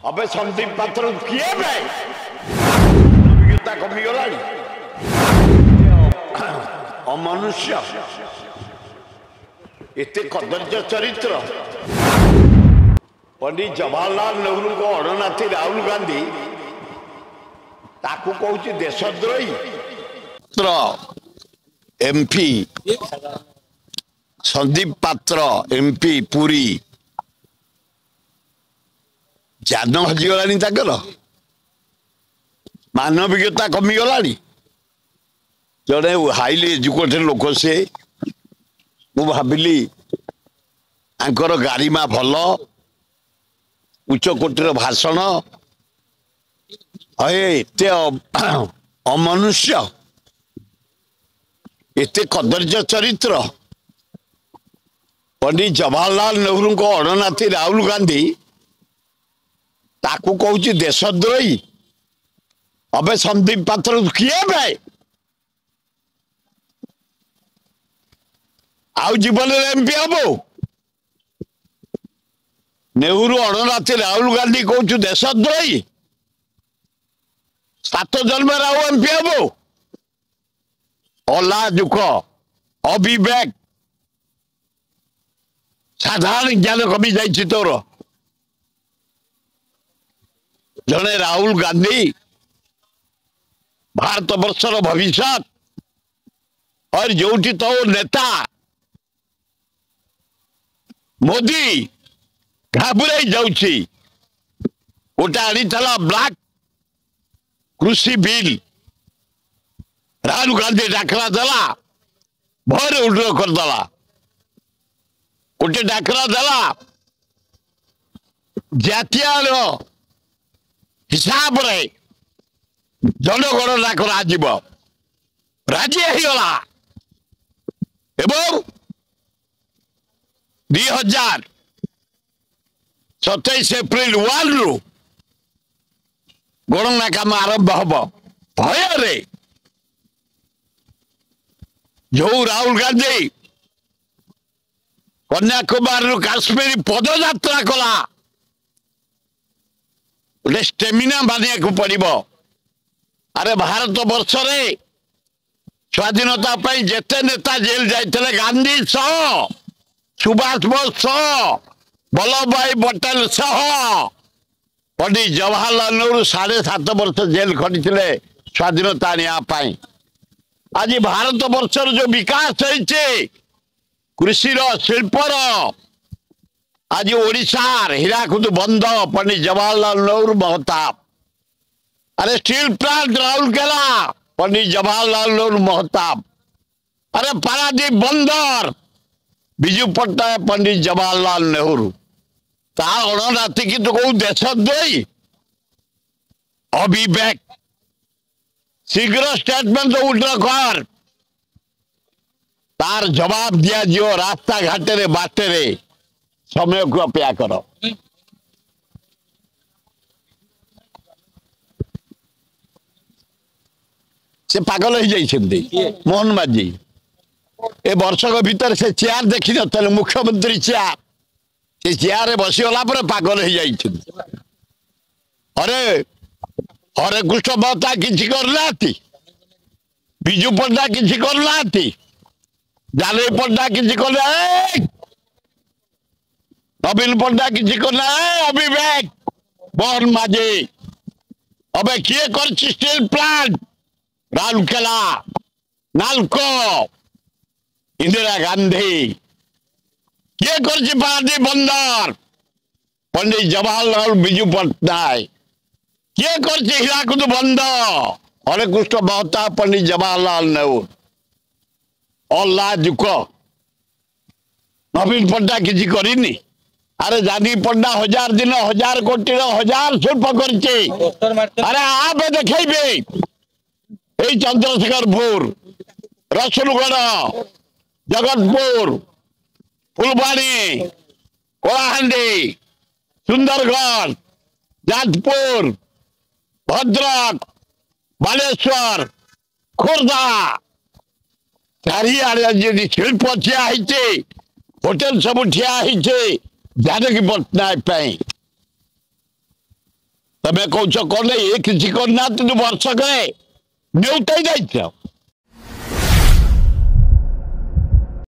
अबे संदीप पात्र किए अभिज्ञता कमिगला अमनुष्य एते कदर्य चरित्र पंडित जवाहरलाल नेहरू को अड़नाथी राहुल गांधी ताकू कहूँ देशद्रोही एमपी संदीप पात्र एमपी पुरी जान हजिगलानी ताकर मानविकता कमिगलानी जड़े हाईली एजुकेटेड लोक से मु भाविली आंकर गारिमा भल उच्च कोटीर भाषण एते अमनुष्य एते कदर्य चरित्र पंडित जवाहरलाल नेहरू को अड़नाथी राहुल गांधी ताकू कहूँ देशद्रोही अबे संदीप पात्र किए भाई आउ जीवन एमपी हम नेहरू अड़नाथी राहुल गांधी कहूँ देशद्रोही 7 जन्म आउ एमपी हम अलाजुक अविवेक साधारण ज्ञान कमी जाइए तोर जड़े राहुल गांधी भारत वर्षर भविष्य और जोटी तो नेता मोदी घाबुराई जाउछि गोटे आनी ब्लैक कृषि बिल राहुल गांधी डाकरा देला भर उड्र करदेला गोटे डाकरा देला जातीय हिसाब रे जनगण डाकरा आजीव राजी होगला एवं 2027 एप्रिल 1 रु गणना काम आरंभ हम भय जो राहुल गांधी कन्याकुमारी काश्मीर पदयात्रा कला गोटे स्टेमिना मानिया को पड़ो अरे भारत वर्ष रे स्वाधीनता जेते नेता जेल जाते गांधी सह सुभाष बोस वल्लभ भाई पटेल सह पंडित जवाहरलाल नेहरू 7.5 वर्ष जेल खटिले स्वाधीनता आने आज भारत वर्षर जो विकास होइछे कृषि शिल्पर आज ओडिशार हीराकुद बंद पंडित जवाहरलाल नेहरू महताब अरे स्टील प्लांट राउरकेला पंडित जवाहरलाल नेहरू महताब अरे पारादीप बंदर विजु पट्टनायक पंडित जवाहरलाल नेहरू ता अड़नाथी की तो कहूँ देशद्रोही अविवेक शीघ्र स्टेटमेंट तो उल्टा कर तार जवाब दिया जो रास्ता घाटे बाटे रे समय को अपेक्षा कर से पागल हो जाइए मोहन माझी ए वर्षक भीतर से चेयर देखी न मुख्यमंत्री चेयर से चेयर बसीगला पागल हो जाइए अरे हरे कृष्ण महता किसी करना विजु पट्टनायक किसी करना जानवी पट्टनायक किसी करना नवीन पट्टनायक किसी करना अविवेक मोहन माझी अबे किए कर स्टील प्लांट राउरकेला नालको इंदिरा गांधी किए कर पारादीप बंदर पंडित जवाहरलाल विजु पट्टनायक किए कर हीराकुद बंद हरे कृष्ण महता पंडित जवाहरलाल नेहरू अल्लाजुक नवीन पट्टनायक किसी करनी अरे जानवी पट्टनायक 1000 दिन 1000 कोटी 1000 शिल्प कर अरे आप देखे चंद्रशेखरपुर रसुलगढ़ जगतपुर फुलबाणी कलाहांडी सुंदरगढ़ जाजपुर भद्रक बालेश्वर खोर्धा चारिआडे शिल्प ठिया होटेल सब ठिया जानकी पट्टनायक तमें कौच कौन ये किसी को ना तुम वर्षक नेउटाई जाइछ